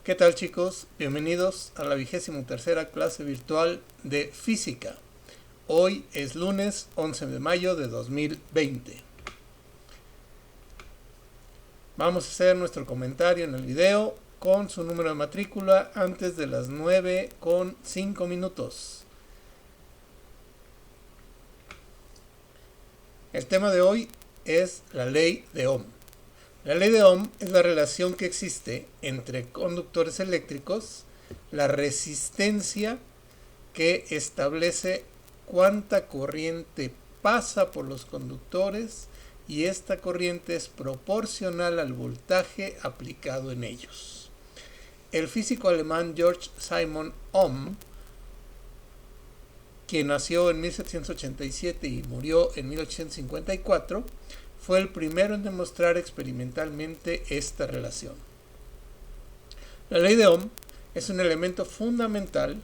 ¿Qué tal, chicos? Bienvenidos a la 23ª clase virtual de física. Hoy es lunes 11 de mayo de 2020. Vamos a hacer nuestro comentario en el video con su número de matrícula antes de las 9:05. El tema de hoy es la ley de Ohm. La ley de Ohm es la relación que existe entre conductores eléctricos, la resistencia que establece cuánta corriente pasa por los conductores y esta corriente es proporcional al voltaje aplicado en ellos. El físico alemán Georg Simon Ohm, quien nació en 1787 y murió en 1854, fue el primero en demostrar experimentalmente esta relación. La ley de Ohm es un elemento fundamental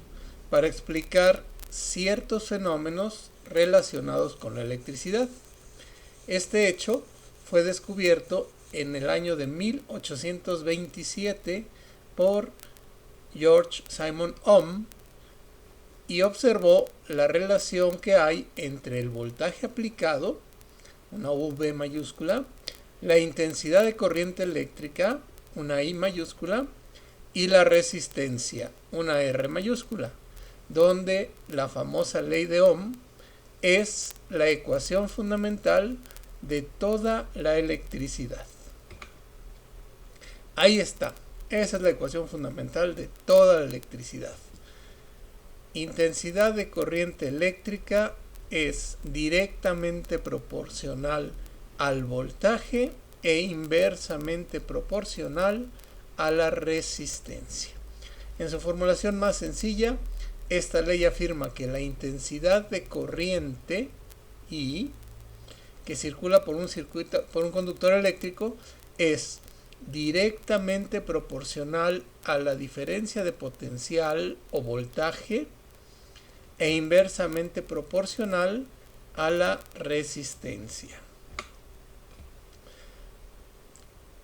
para explicar ciertos fenómenos relacionados con la electricidad. Este hecho fue descubierto en el año de 1827 por Georg Simon Ohm y observó la relación que hay entre el voltaje aplicado, una V mayúscula, la intensidad de corriente eléctrica, una I mayúscula, y la resistencia, una R mayúscula, donde la famosa ley de Ohm es la ecuación fundamental de toda la electricidad. Ahí está, esa es la ecuación fundamental de toda la electricidad. Intensidad de corriente eléctrica es directamente proporcional al voltaje e inversamente proporcional a la resistencia. En su formulación más sencilla, esta ley afirma que la intensidad de corriente I que circula por un conductor eléctrico es directamente proporcional a la diferencia de potencial o voltaje e inversamente proporcional a la resistencia.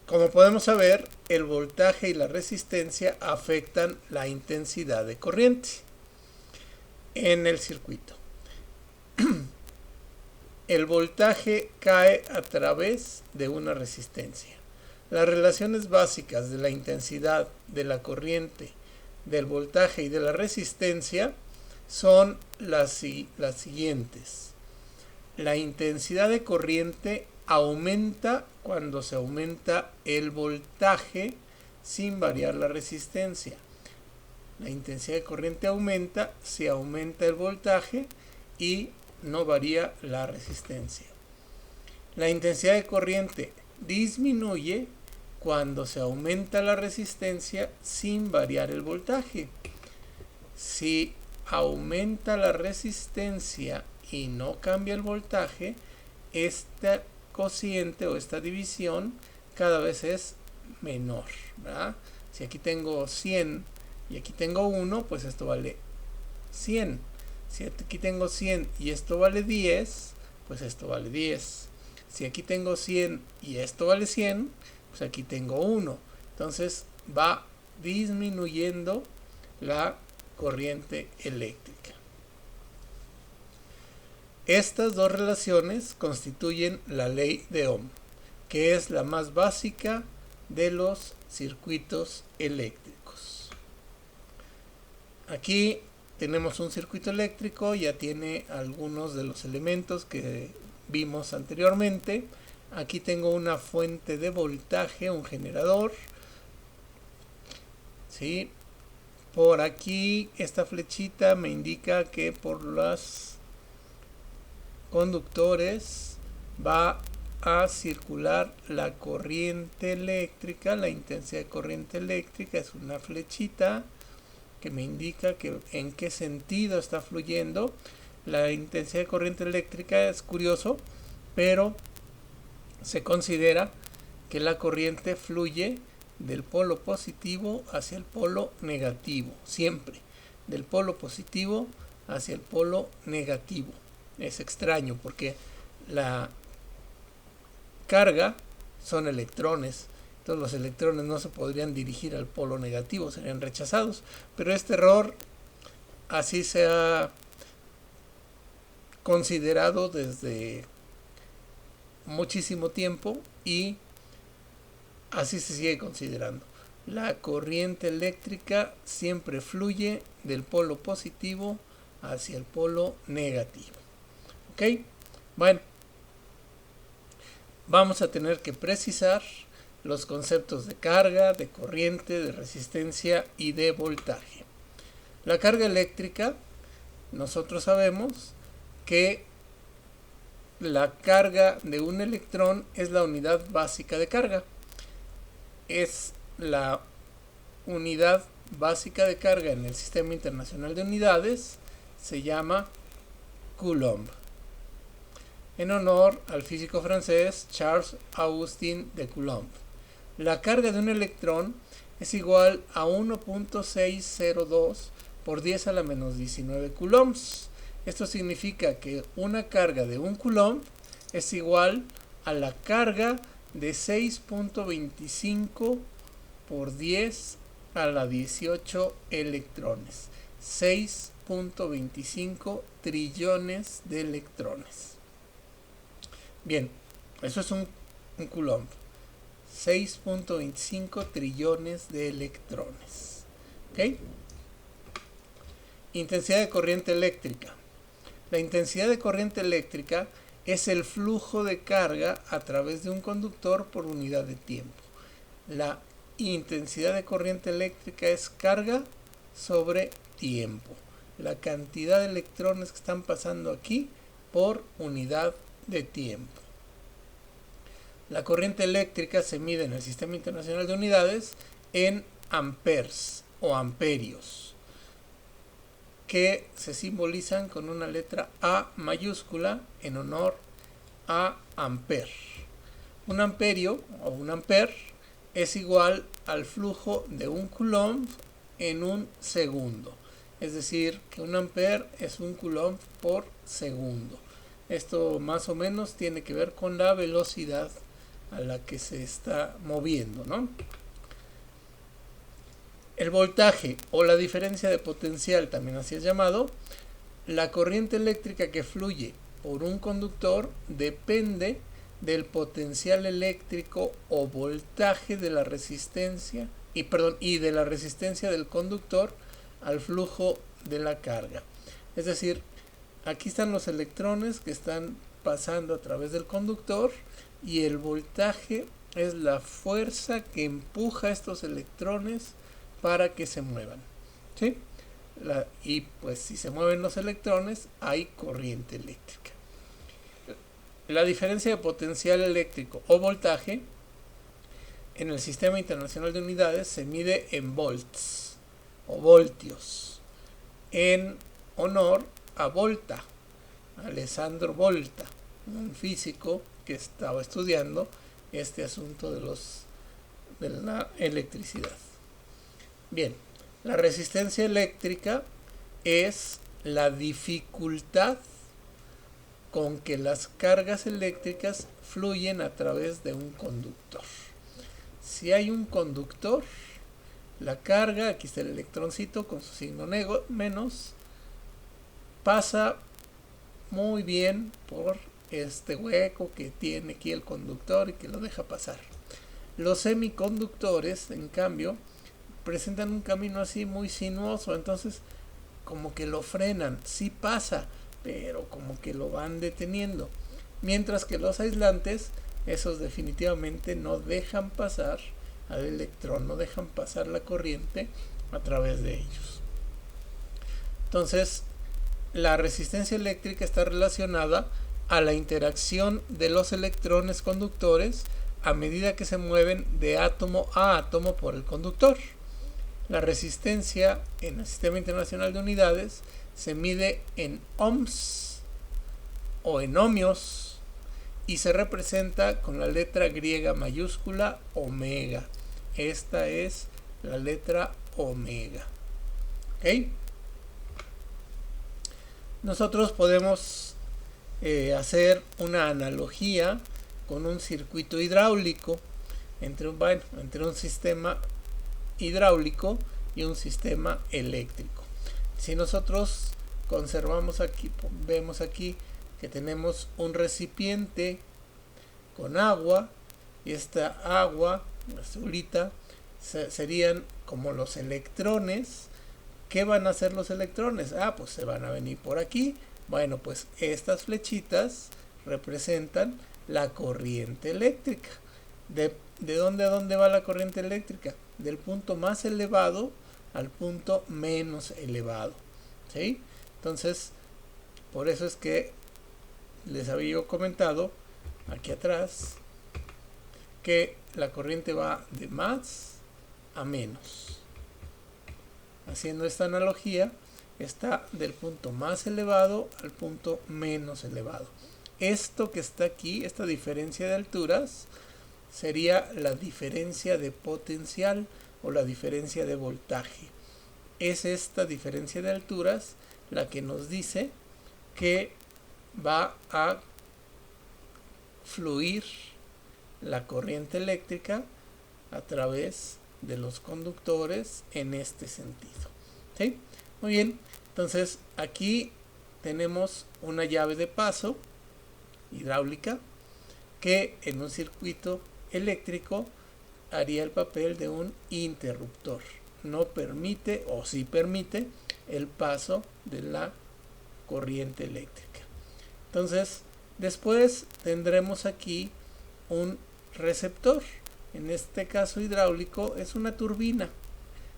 Como podemos saber, el voltaje y la resistencia afectan la intensidad de corriente en el circuito. El voltaje cae a través de una resistencia. Las relaciones básicas de la intensidad de la corriente, del voltaje y de la resistencia son las siguientes. La intensidad de corriente aumenta cuando se aumenta el voltaje sin variar la resistencia. La intensidad de corriente aumenta si aumenta el voltaje y no varía la resistencia. La intensidad de corriente disminuye cuando se aumenta la resistencia sin variar el voltaje. Si aumenta la resistencia y no cambia el voltaje, este cociente o esta división cada vez es menor, ¿verdad? Si aquí tengo 100 y aquí tengo 1, pues esto vale 100. Si aquí tengo 100 y esto vale 10, pues esto vale 10. Si aquí tengo 100 y esto vale 100, pues aquí tengo 1. Entonces va disminuyendo la corriente eléctrica. Estas dos relaciones constituyen la ley de Ohm, que es la más básica de los circuitos eléctricos. Aquí tenemos un circuito eléctrico, ya tiene algunos de los elementos que vimos anteriormente. Aquí tengo una fuente de voltaje, un generador, ¿sí? Por aquí esta flechita me indica que por los conductores va a circular la corriente eléctrica. La intensidad de corriente eléctrica es una flechita que me indica que en qué sentido está fluyendo. La intensidad de corriente eléctrica es curioso, pero se considera que la corriente fluye del polo positivo hacia el polo negativo, siempre del polo positivo hacia el polo negativo. Es extraño porque la carga son electrones Entonces los electrones no se podrían dirigir al polo negativo, serían rechazados. Pero este error así se ha considerado desde muchísimo tiempo y así se sigue considerando. La corriente eléctrica siempre fluye del polo positivo hacia el polo negativo. ¿Ok? Bueno, vamos a tener que precisar los conceptos de carga, de corriente, de resistencia y de voltaje. La carga eléctrica, nosotros sabemos que la carga de un electrón es la unidad básica de carga. Es la unidad básica de carga en el Sistema Internacional de Unidades, se llama Coulomb, en honor al físico francés Charles Augustin de Coulomb. La carga de un electrón es igual a 1.602 por 10 a la menos 19 coulombs. Esto significa que una carga de 1 coulomb es igual a la carga de 6.25 por 10 a la 18 electrones. 6.25 trillones de electrones. Bien, eso es un coulomb. 6.25 trillones de electrones. ¿Ok? Intensidad de corriente eléctrica. La intensidad de corriente eléctrica es el flujo de carga a través de un conductor por unidad de tiempo. La intensidad de corriente eléctrica es carga sobre tiempo. La cantidad de electrones que están pasando aquí por unidad de tiempo. La corriente eléctrica se mide en el Sistema Internacional de Unidades en amperes o amperios, que se simbolizan con una letra A mayúscula en honor a amper. Un amperio o un amper es igual al flujo de un coulomb en un segundo. Es decir, que un amper es un coulomb por segundo. Esto más o menos tiene que ver con la velocidad a la que se está moviendo, ¿no? El voltaje o la diferencia de potencial, también así es llamado, la corriente eléctrica que fluye por un conductor depende del potencial eléctrico o voltaje de la resistencia y de la resistencia del conductor al flujo de la carga. Es decir, aquí están los electrones que están pasando a través del conductor y el voltaje es la fuerza que empuja a estos electrones para que se muevan. ¿Sí? Y pues si se mueven los electrones hay corriente eléctrica. La diferencia de potencial eléctrico o voltaje en el Sistema Internacional de Unidades se mide en volts o voltios, en honor a Volta, Alessandro Volta, un físico que estaba estudiando este asunto de la electricidad. Bien, la resistencia eléctrica es la dificultad con que las cargas eléctricas fluyen a través de un conductor. Si hay un conductor, la carga, aquí está el electroncito con su signo menos, pasa muy bien por este hueco que tiene aquí el conductor y que lo deja pasar. Los semiconductores, en cambio, presentan un camino así muy sinuoso, entonces como que lo frenan, sí pasa, pero como que lo van deteniendo. Mientras que los aislantes, esos definitivamente no dejan pasar al electrón, no dejan pasar la corriente a través de ellos. Entonces, la resistencia eléctrica está relacionada a la interacción de los electrones conductores a medida que se mueven de átomo a átomo por el conductor. La resistencia en el Sistema Internacional de Unidades se mide en ohms o en ohmios y se representa con la letra griega mayúscula omega. Esta es la letra omega. ¿Ok? Nosotros podemos hacer una analogía con un circuito hidráulico. entre un sistema hidráulico y un sistema eléctrico. Si nosotros conservamos aquí, vemos aquí que tenemos un recipiente con agua, y esta agua azulita serían como los electrones. ¿Qué van a hacer los electrones? Pues se van a venir por aquí. Bueno, pues estas flechitas representan la corriente eléctrica. ¿De dónde a dónde va la corriente eléctrica? Del punto más elevado al punto menos elevado. ¿Sí? Entonces, por eso es que les había yo comentado aquí atrás que la corriente va de más a menos. Haciendo esta analogía, está del punto más elevado al punto menos elevado. Esto que está aquí, esta diferencia de alturas, sería la diferencia de potencial o la diferencia de voltaje. Es esta diferencia de alturas la que nos dice que va a fluir la corriente eléctrica a través de los conductores en este sentido. ¿Sí? Muy bien, entonces aquí tenemos una llave de paso hidráulica que en un circuito eléctrico haría el papel de un interruptor. No permite, o sí permite, el paso de la corriente eléctrica. Entonces, después tendremos aquí un receptor. En este caso hidráulico es una turbina.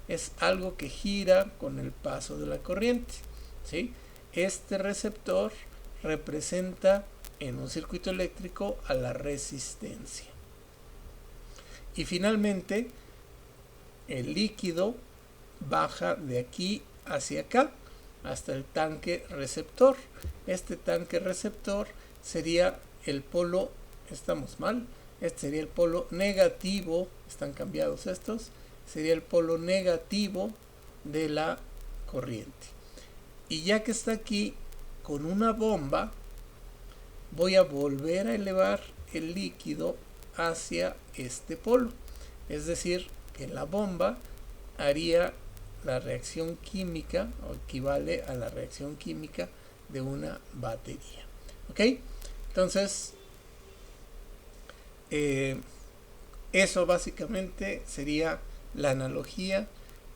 Es algo que gira con el paso de la corriente. ¿Sí? Este receptor representa en un circuito eléctrico a la resistencia. Y finalmente, el líquido baja de aquí hacia acá hasta el tanque receptor. Este tanque receptor sería el polo, estamos mal, este sería el polo negativo, están cambiados estos, sería el polo negativo de la corriente. Y ya que está aquí, con una bomba, voy a volver a elevar el líquido hacia este polo. Es decir, que la bomba haría la reacción química, o equivale a la reacción química de una batería. ¿Ok? Entonces, eso básicamente sería la analogía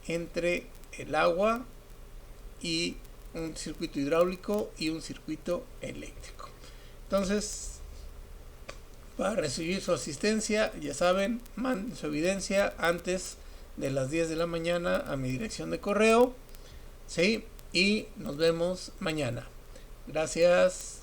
entre el agua y un circuito hidráulico y un circuito eléctrico. Entonces, para recibir su asistencia, ya saben, manden su evidencia antes de las 10 de la mañana a mi dirección de correo. ¿Sí? Y nos vemos mañana. Gracias.